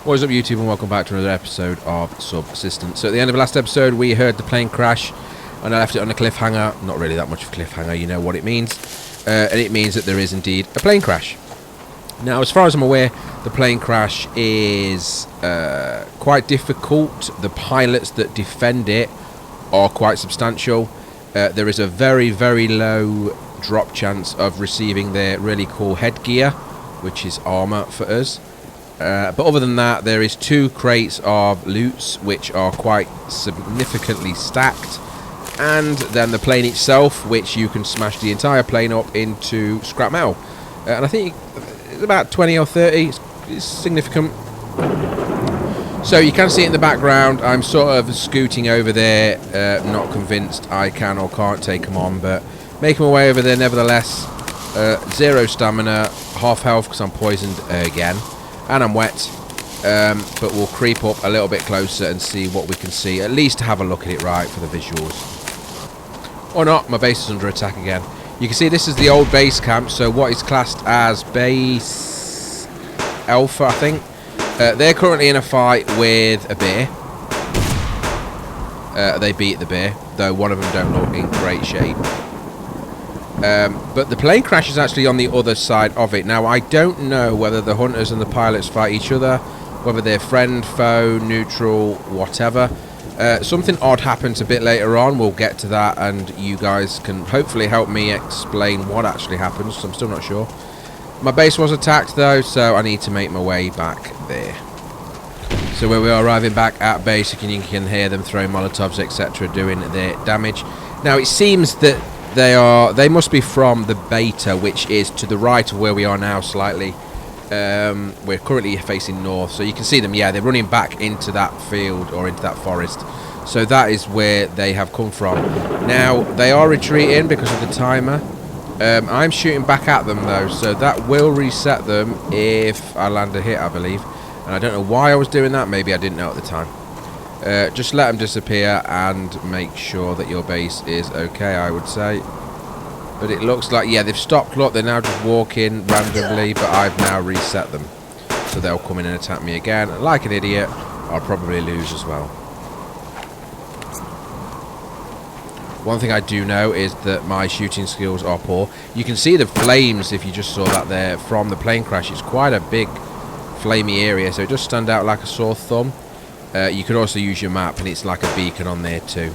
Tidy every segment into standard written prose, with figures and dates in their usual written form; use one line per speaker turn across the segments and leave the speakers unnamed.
What is up, YouTube, and welcome back to another episode of Subsistence. So at the end of the last episode, we heard the plane crash, and I left it on a cliffhanger. Not really that much of a cliffhanger, you know what it means. And it means that there is indeed a plane crash. Now, as far as I'm aware, the plane crash is quite difficult. The pilots that defend it are quite substantial. There is a very, very low drop chance of receiving their really cool headgear, which is armor for us. But other than that, there is 2 crates of loots which are quite significantly stacked, and then the plane itself, which you can smash the entire plane up into scrap metal. And I think it's about 20 or 30. It's significant. So you can see it in the background. I'm sort of scooting over there, not convinced I can or can't take them on, but making my way over there nevertheless. 0 stamina, half health because I'm poisoned again. And I'm wet, but we'll creep up a little bit closer and see what we can see. At least to have a look at it right for the visuals. Or not, my base is under attack again. You can see this is the old base camp, so what is classed as base Alpha, I think. They're currently in a fight with a bear. They beat the bear, though one of them don't look in great shape. But the plane crash is actually on the other side of it. Now, I don't know whether the hunters and the pilots fight each other, whether they're friend, foe, neutral, whatever. Something odd happens a bit later on. We'll get to that, and you guys can hopefully help me explain what actually happens, so I'm still not sure. My base was attacked, though, so I need to make my way back there. So where we are arriving back at base, you can hear them throwing Molotovs, etc., doing their damage. Now, it seems that they must be from the beta, which is to the right of where we are now slightly. We're currently facing north, so you can see them. Yeah, they're running back into that field or into that forest. So that is where they have come from. Now, they are retreating because of the timer. I'm shooting back at them, though, so that will reset them if I land a hit, I believe. And I don't know why I was doing that. Maybe I didn't know at the time. Just let them disappear and make sure that your base is okay, I would say. But it looks like, yeah, they've stopped. Look, they're now just walking randomly, but I've now reset them. So they'll come in and attack me again. Like an idiot, I'll probably lose as well. One thing I do know is that my shooting skills are poor. You can see the flames, if you just saw that there, from the plane crash. It's quite a big, flamey area, so it does stand out like a sore thumb. You could also use your map, and it's like a beacon on there too.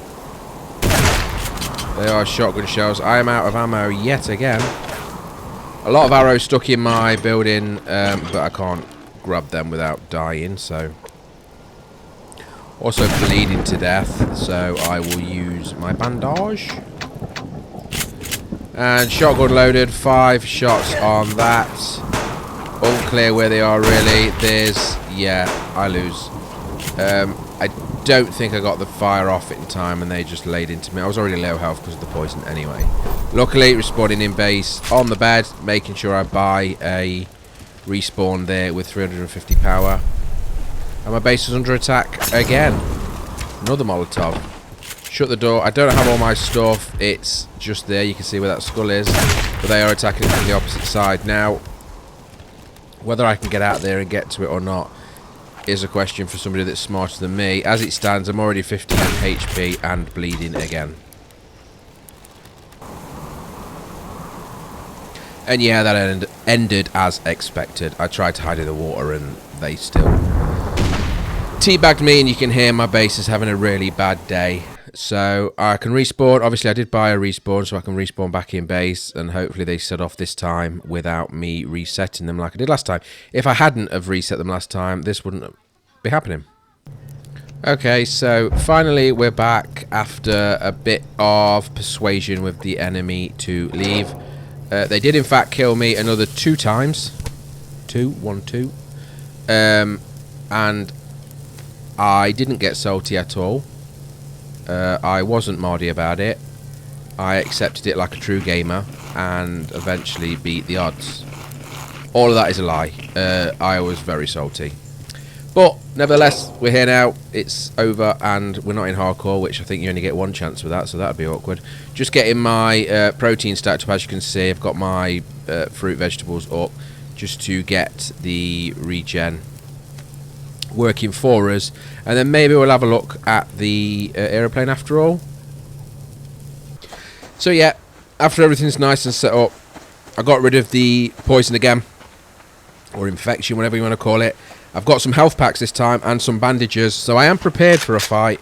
They are shotgun shells. I am out of ammo yet again. A lot of arrows stuck in my building, but I can't grab them without dying, so... Also bleeding to death, so I will use my bandage. And shotgun loaded, 5 shots on that. Unclear where they are really. There's... yeah, I lose. I don't think I got the fire off in time, and they just laid into me. I was already low health because of the poison anyway. Luckily, respawning in base on the bed, making sure I buy a respawn there with 350 power. And my base is under attack again. Another Molotov. Shut the door. I don't have all my stuff. It's just there. You can see where that skull is. But they are attacking from the opposite side. Now, whether I can get out there and get to it or not is a question for somebody that's smarter than me. As it stands, I'm already 15 HP and bleeding again. And yeah, that ended as expected. I tried to hide in the water and they still teabagged me, and you can hear my base is having a really bad day. So I can respawn. Obviously, I did buy a respawn, so I can respawn back in base, and hopefully they set off this time without me resetting them like I did last time. If I hadn't have reset them last time, this wouldn't be happening. Okay, so finally we're back after a bit of persuasion with the enemy to leave. They did in fact kill me another 2 times. 1, 2. And I didn't get salty at all. I wasn't mardy about it. I accepted it like a true gamer and eventually beat the odds. All of that is a lie. I was very salty. But nevertheless, we're here now. It's over and we're not in hardcore, which I think you only get 1 chance with that, so that'd be awkward. Just getting my protein stacked up. As you can see, I've got my fruit vegetables up just to get the regen working for us, and then maybe we'll have a look at the aeroplane after all. So yeah, after everything's nice and set up, I got rid of the poison again, or infection, whatever you want to call it. I've got some health packs this time and some bandages, so I am prepared for a fight.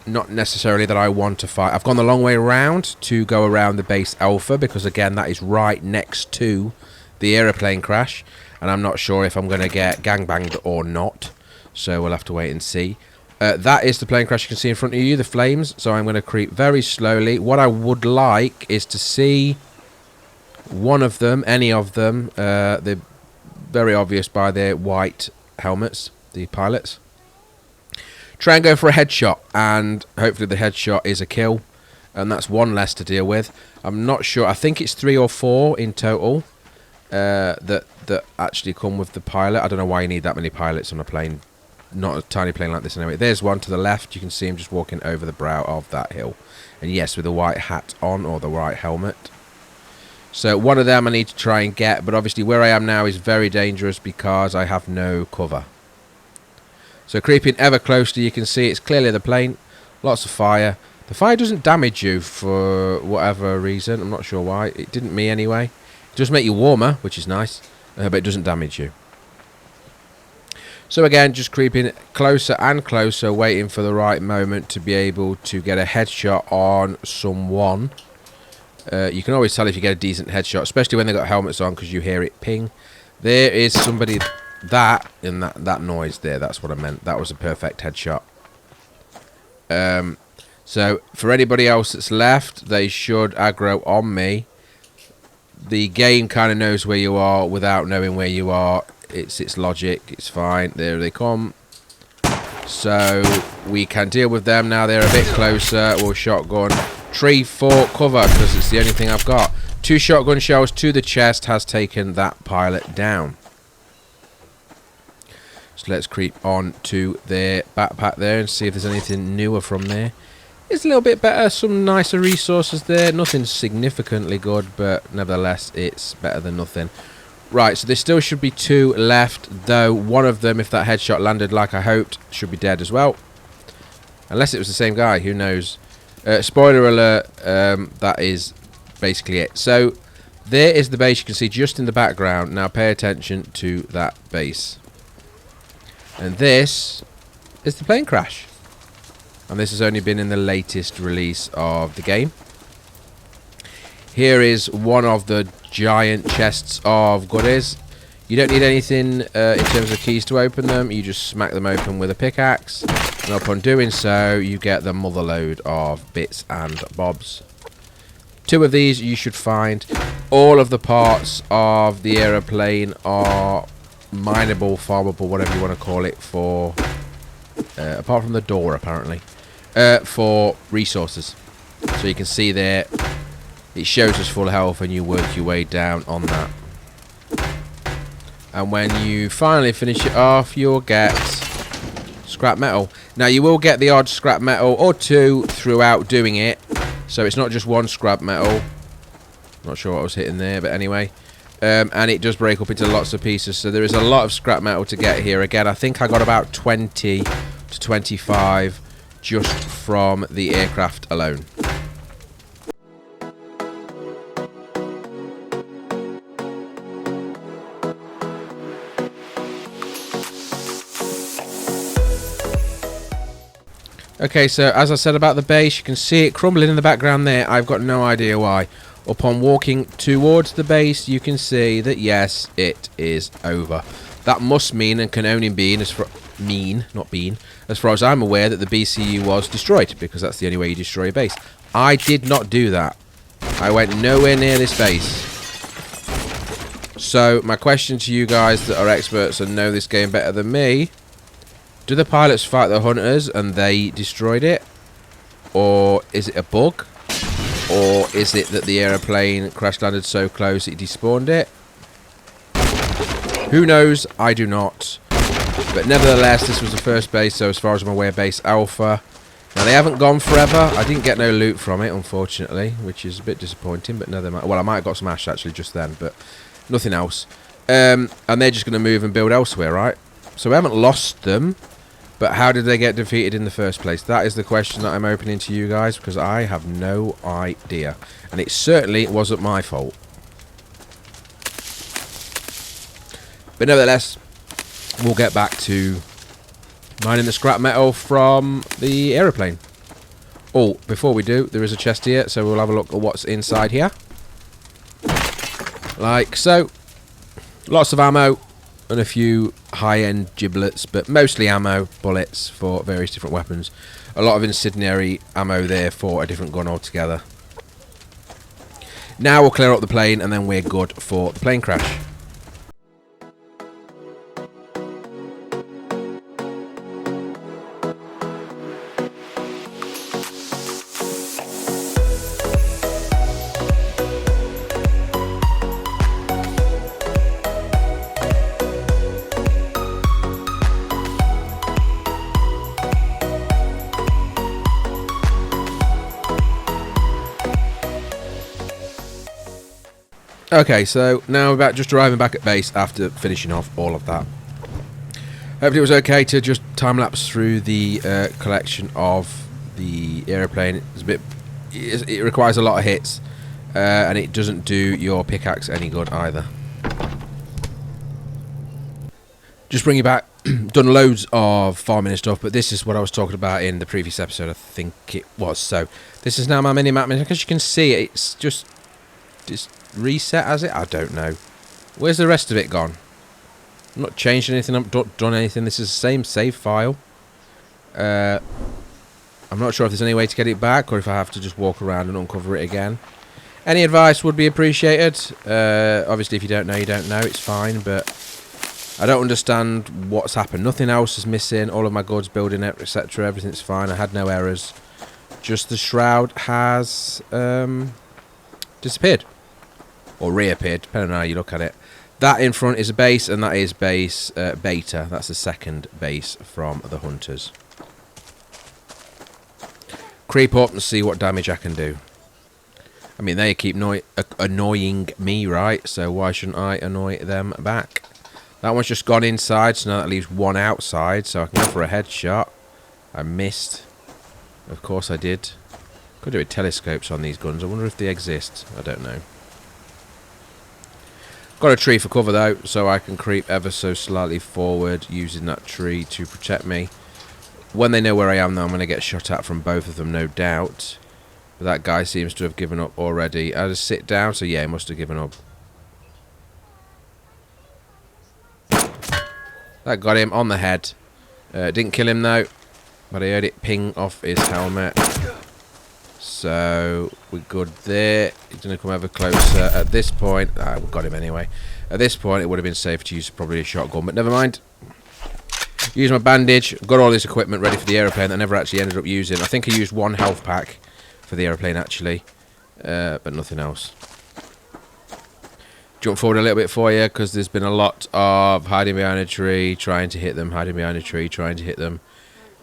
Not necessarily that I want to fight. I've gone the long way around to go around the base Alpha, because again that is right next to the aeroplane crash, and I'm not sure if I'm going to get gangbanged or not, so we'll have to wait and see. That is the plane crash you can see in front of you, the flames, so I'm going to creep very slowly. What I would like is to see one of them, any of them. They're very obvious by their white helmets, the pilots. Try and go for a headshot, and hopefully the headshot is a kill, and that's one less to deal with. I'm not sure. I think it's 3 or 4 in total that actually come with the pilot. I don't know why you need that many pilots on a plane, not a tiny plane like this anyway. There's one to the left. You can see him just walking over the brow of that hill, and yes, with the white hat on, or the white helmet. So one of them I need to try and get, but obviously where I am now is very dangerous because I have no cover. So creeping ever closer, you can see it's clearly the plane. Lots of fire. The fire doesn't damage you for whatever reason. I'm not sure why. It didn't me anyway. It does make you warmer, which is nice, but it doesn't damage you. So again, just creeping closer and closer, waiting for the right moment to be able to get a headshot on someone. You can always tell if you get a decent headshot, especially when they've got helmets on, because you hear it ping. There is somebody... That noise there, that's what I meant. That was a perfect headshot. So for anybody else that's left, they should aggro on me. The game kind of knows where you are without knowing where you are. It's its logic. It's fine. There they come. So we can deal with them now. They're a bit closer. We'll shotgun. Tree for cover, because it's the only thing I've got. 2 shotgun shells to the chest has taken that pilot down. So let's creep on to their backpack there and see if there's anything newer from there. It's a little bit better, some nicer resources there. Nothing significantly good, but nevertheless, it's better than nothing. Right, so there still should be 2 left, though one of them, if that headshot landed like I hoped, should be dead as well. Unless it was the same guy, who knows. Spoiler alert, that is basically it. So there is the base you can see just in the background. Now pay attention to that base. And this is the plane crash. And this has only been in the latest release of the game. Here is one of the giant chests of goodies. You don't need anything in terms of keys to open them. You just smack them open with a pickaxe. And upon doing so, you get the mother load of bits and bobs. 2 of these you should find. All of the parts of the aeroplane are mineable, farmable, whatever you want to call it, for apart from the door apparently, for resources. So you can see there it shows us full health, and you work your way down on that, and when you finally finish it off, you'll get scrap metal. Now you will get the odd scrap metal or 2 throughout doing it, so it's not just 1 scrap metal. Not sure what I was hitting there, but anyway. And it does break up into lots of pieces, so there is a lot of scrap metal to get here. Again, I think I got about 20 to 25 just from the aircraft alone. Okay, so as I said about the base, you can see it crumbling in the background there. I've got no idea why. Upon walking towards the base, you can see that yes, it is over. That must mean, and can only mean, as far as I'm aware, that the BCU was destroyed, because that's the only way you destroy a base. I did not do that. I went nowhere near this base. So my question to you guys that are experts and know this game better than me: do the pilots fight the hunters and they destroyed it, or is it a bug? Or is it that the aeroplane crash landed so close it despawned it? Who knows? I do not. But nevertheless, this was the first base, so as far as I'm aware, base Alpha. Now, they haven't gone forever. I didn't get no loot from it, unfortunately, which is a bit disappointing, but never mind. Well, I might have got some ash, actually, just then, but nothing else. And they're just going to move and build elsewhere, right? So we haven't lost them, but how did they get defeated in the first place? That is the question that I'm opening to you guys, because I have no idea. And it certainly wasn't my fault. But nevertheless, we'll get back to mining the scrap metal from the aeroplane. Oh, before we do, there is a chest here, so we'll have a look at what's inside here. Like so. Lots of ammo and a few high-end giblets, but mostly ammo, bullets for various different weapons. A lot of incendiary ammo there for a different gun altogether. Now we'll clear up the plane and then we're good for the plane crash. Okay, so now we're just arriving back at base after finishing off all of that. Hopefully it was okay to just time-lapse through the collection of the aeroplane. It's a bit, it requires a lot of hits, and it doesn't do your pickaxe any good either. Just bring you back. Done loads of farming and stuff, but this is what I was talking about in the previous episode, I think it was. So this is now my mini-map. As you can see, it's just reset, has it? I don't know. Where's the rest of it gone? I'm not changed anything. I'm not done anything. This is the same save file. I'm not sure if there's any way to get it back, or if I have to just walk around and uncover it again. Any advice would be appreciated. Obviously, if you don't know, you don't know. It's fine, but I don't understand what's happened. Nothing else is missing. All of my goods, building it, etc. Everything's fine. I had no errors. Just the shroud has disappeared. Or reappeared, depending on how you look at it. That in front is a base, and that is base Beta. That's the second base from the hunters. Creep up and see what damage I can do. I mean, they keep annoying me, right? So why shouldn't I annoy them back? That one's just gone inside, so now that leaves one outside, so I can go for a headshot. I missed. Of course I did. Could do with telescopes on these guns. I wonder if they exist. I don't know. Got a tree for cover though, so I can creep ever so slightly forward using that tree to protect me. When they know where I am though, I'm going to get shot at from both of them, no doubt. But that guy seems to have given up already. I just sit down, so yeah, he must have given up. That got him on the head. Didn't kill him though, but I heard it ping off his helmet. So we're good there. He's going to come ever closer. At this point, we got him anyway. At this point, it would have been safe to use probably a shotgun, but never mind. Use my bandage. Got all this equipment ready for the aeroplane that I never actually ended up using. I think I used one health pack for the aeroplane actually, but nothing else. Jump forward a little bit for you because there's been a lot of hiding behind a tree, trying to hit them, hiding behind a tree, trying to hit them.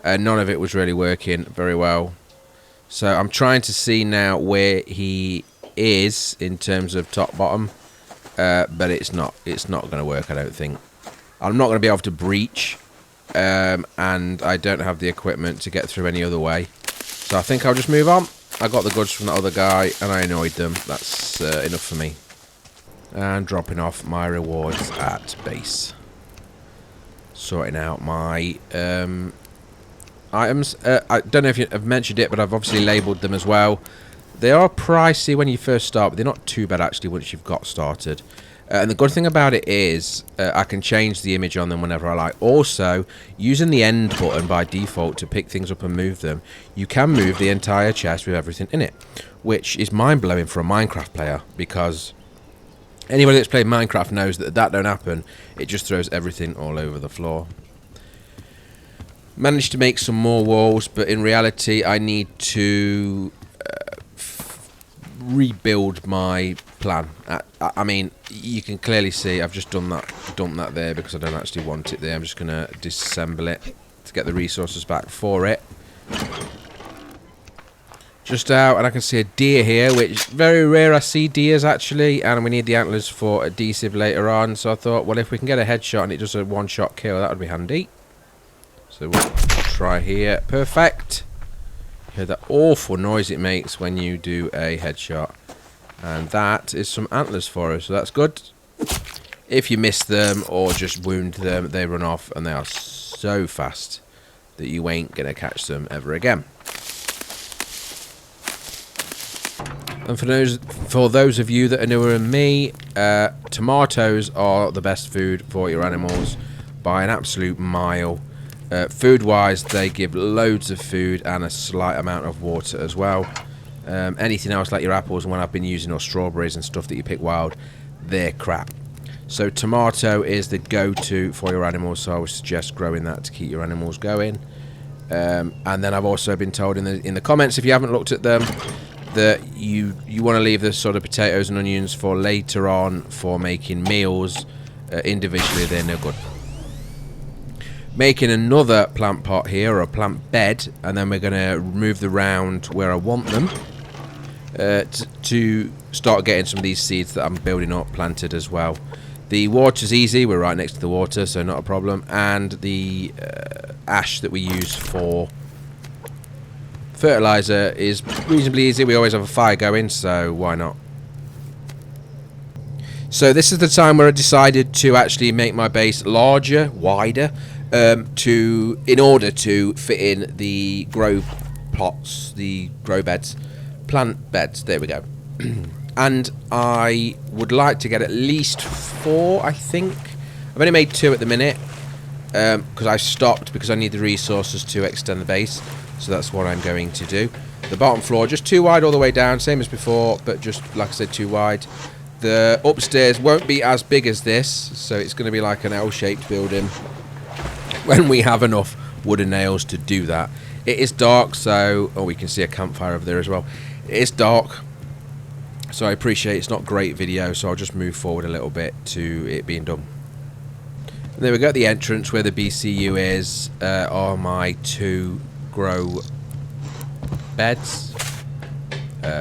None of it was really working very well. So I'm trying to see now where he is in terms of top bottom, but it's not going to work, I don't think. I'm not going to be able to breach, and I don't have the equipment to get through any other way. So I think I'll just move on. I got the goods from the other guy and I annoyed them. That's enough for me. And dropping off my rewards at base. Sorting out my items. I don't know if I've mentioned it, but I've obviously labelled them as well. They are pricey when you first start, but they're not too bad actually once you've got started. And the good thing about it is I can change the image on them whenever I like. Also, using the end button by default to pick things up and move them, you can move the entire chest with everything in it, which is mind-blowing for a Minecraft player, because anybody that's played Minecraft knows that don't happen. It just throws everything all over the floor. Managed to make some more walls, but in reality I need to rebuild my plan. I mean, you can clearly see I've just done that, dumped that there because I don't actually want it there. I'm just going to disassemble it to get the resources back for it. just out, and I can see a deer here, which very rare I see deers actually, and we need the antlers for adhesive later on. So I thought, well, if we can get a headshot and it does a one-shot kill, that would be handy. So we'll try here. Perfect. Hear that awful noise it makes when you do a headshot, and that is some antlers for us, so that's good. If you miss them or just wound them, they run off, and they are so fast that you ain't gonna catch them ever again. And for those of you that are newer than me, tomatoes are the best food for your animals by an absolute mile. Food-wise, they give loads of food and a slight amount of water as well. Anything else like your apples, and when I've been using, or strawberries and stuff that you pick wild, they're crap. So tomato is the go-to for your animals, so I would suggest growing that to keep your animals going. And then I've also been told in the comments, if you haven't looked at them, that you want to leave the sort of potatoes and onions for later on for making meals. Individually, they're no good. Making another plant pot here, or a plant bed, and then we're going to move the round where I want them to start getting some of these seeds that I'm building up planted as well. The water's easy, we're right next to the water, so not a problem. And the ash that we use for fertilizer is reasonably easy. We always have a fire going, so why not? So this is the time where I decided to actually make my base larger, wider, in order to fit in the grow pots, the grow beds, plant beds. There we go. And I would like to get at least 4, I think. I've only made 2 at the minute, because I stopped because I need the resources to extend the base. So that's what I'm going to do. The bottom floor just too wide all the way down, same as before, but just like I said, too wide. The upstairs won't be as big as this, so it's going to be like an L-shaped building when we have enough wooden nails to do that. It is dark, so we can see a campfire over there as well. It is dark, so I appreciate it's not great video, so I'll just move forward a little bit to it being done. And there we go, the entrance where the BCU is are my 2 grow beds,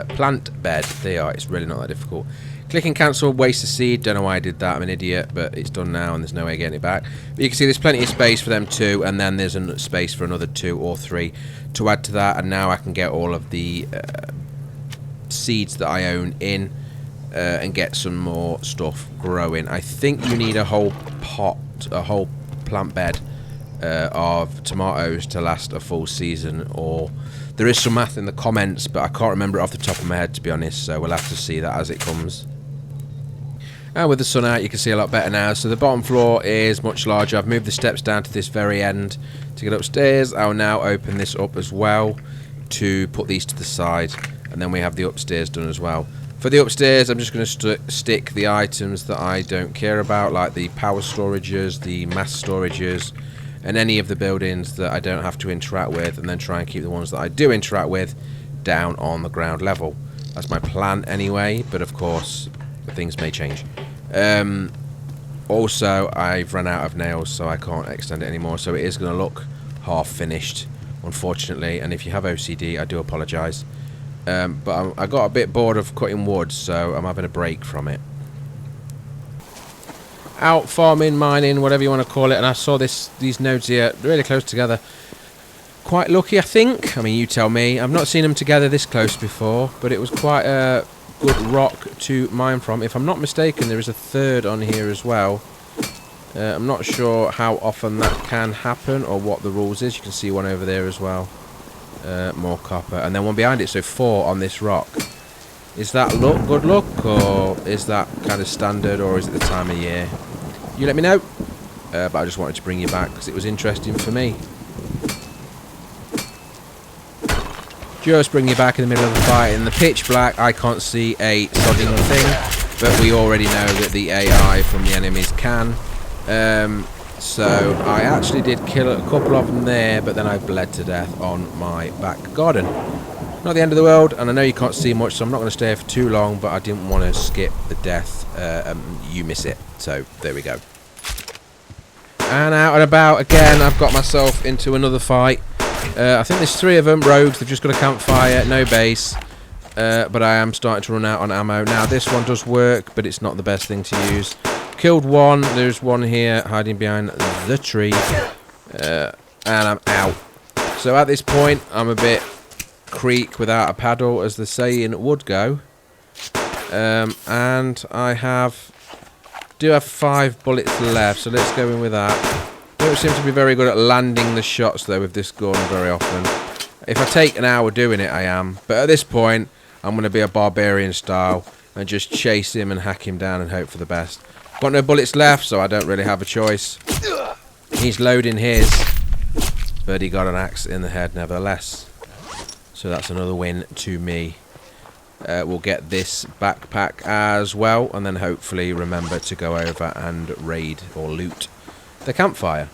plant bed. They are. It's really not that difficult. Click and cancel, waste a seed. Don't know why I did that. I'm an idiot, but it's done now and there's no way of getting it back. But you can see there's plenty of space for them 2, and then there's a space for another 2 or 3 to add to that. And now I can get all of the seeds that I own in and get some more stuff growing. I think you need a whole pot, a whole plant bed of tomatoes to last a full season, or there is some math in the comments, but I can't remember it off the top of my head, to be honest, so we'll have to see that as it comes. And with the sun out, you can see a lot better now. So the bottom floor is much larger. I've moved the steps down to this very end to get upstairs. I'll now open this up as well to put these to the side, and then we have the upstairs done as well. For the upstairs, I'm just going to stick the items that I don't care about, like the power storages, the mass storages, and any of the buildings that I don't have to interact with, and then try and keep the ones that I do interact with down on the ground level. That's my plan anyway, but of course things may change. Also, I've run out of nails, so I can't extend it anymore, so it is going to look half finished, unfortunately, and if you have OCD, I do apologise. But I got a bit bored of cutting wood, so I'm having a break from it. Out farming, mining, whatever you want to call it, and I saw these nodes here really close together. Quite lucky, I think. I mean, you tell me. I've not seen them together this close before, but it was quite a good rock to mine from. If I'm not mistaken, there is a third on here as well. I'm not sure how often that can happen or what the rules is. You can see one over there as well. More copper, and then one behind it, so 4 on this rock. Is that luck, good luck, or is that kind of standard, or is it the time of year? You let me know. But I just wanted to bring you back because it was interesting for me. Just bring you back in the middle of the fight in the pitch black. I can't see a sodding thing, but we already know that the AI from the enemies can. So I actually did kill a couple of them there, but then I bled to death on my back garden. Not the end of the world, and I know you can't see much, so I'm not going to stay here for too long, but I didn't want to skip the death. You miss it, so there we go. And out and about again, I've got myself into another fight. I think there's 3 of them. Rogues, they've just got a campfire, no base. But I am starting to run out on ammo. Now, this one does work, but it's not the best thing to use. Killed one. There's one here hiding behind the tree. And I'm out. So at this point, I'm a bit creek without a paddle, as the saying would go. And I do have 5 bullets left, so let's go in with that. Don't seem to be very good at landing the shots, though, with this gun very often. If I take an hour doing it, I am. But at this point, I'm going to be a barbarian style and just chase him and hack him down and hope for the best. Got no bullets left, so I don't really have a choice. He's loading his, but he got an axe in the head nevertheless. So that's another win to me. We'll get this backpack as well, and then hopefully remember to go over and raid or loot the campfire.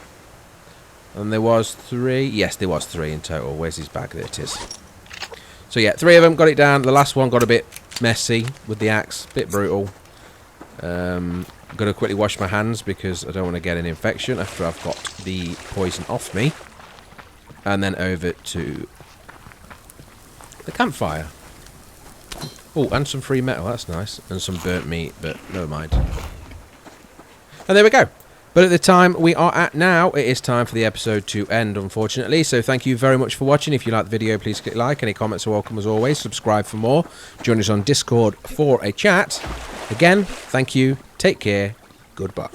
And there was 3. Yes, there was 3 in total. Where's his bag? There it is. So yeah, 3 of them got it down. The last one got a bit messy with the axe, bit brutal. I'm gonna quickly wash my hands because I don't want to get an infection after I've got the poison off me. And then over to the campfire. Oh, and some free metal, that's nice. And some burnt meat, but never mind. And there we go. But at the time we are at now, it is time for the episode to end, unfortunately. So thank you very much for watching. If you like the video, please click like. Any comments are welcome as always. Subscribe for more. Join us on Discord for a chat. Again, thank you. Take care. Goodbye.